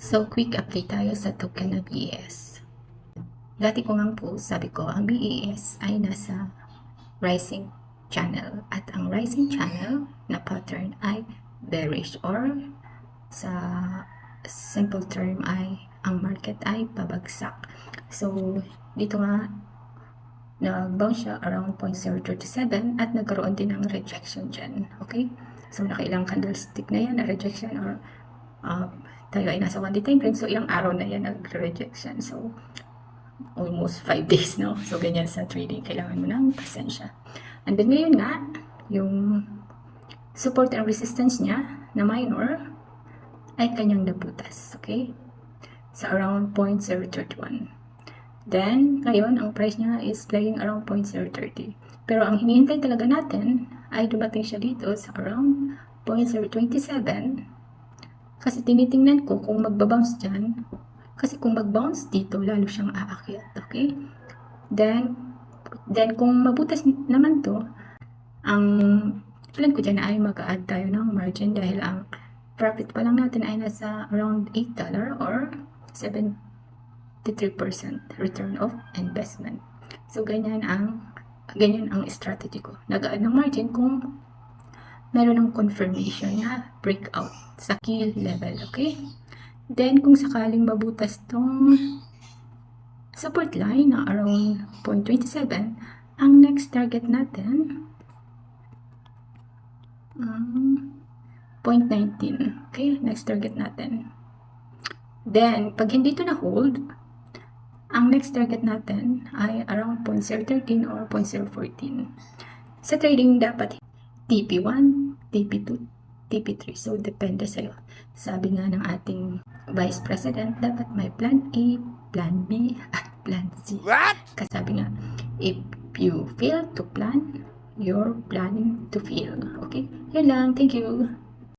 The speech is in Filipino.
So, quick update tayo sa token na BES. Dati ko ngang post, sabi ko, ang BES ay nasa rising channel. At ang rising channel na pattern ay bearish or sa simple term ay ang market ay pabagsak. So, dito nga nag-bounce siya around 0.037 at nagkaroon din ng rejection dyan. Okay? So, nakailang candlestick na yan na rejection or tayo ay nasa 1-day time frame. So, ilang araw na yan nag-rejection. So, almost 5 days, no? So, ganyan sa trading. Kailangan mo ng pasensya. And then, ngayon nga, yung support and resistance niya na minor ay kanyang nabutas. Okay? Sa around 0.031. Then, ngayon, ang price niya is playing around 0.030. Pero ang hinihintay talaga natin ay dumating siya dito sa around 0.027. Kasi tinitingnan ko kung magbabounce dyan. Kasi kung mag-bounce dito, lalo siyang aakyat. Okay? Then kung mabutas naman to, ang plan ko dyan ay mag-add tayo ng margin dahil ang profit pa lang natin ay nasa around $8 or 73% return of investment. So, ganyan ang strategy ko. Nag-add ng margin kung meron ng confirmation na breakout sa key level, okay? Then, kung sakaling mabutas tong support line na around 0.27, ang next target natin 0.19, okay? Next target natin. Then, pag hindi ito na-hold, ang next target natin ay around 0.013 or 0.014. Sa trading, dapat TP1, TP2, TP3. So, depende sa'yo. Sabi nga ng ating Vice President, dapat may Plan A, Plan B, at Plan C. What? Kasabi nga, if you fail to plan, you're planning to fail. Okay? Yun lang. Thank you.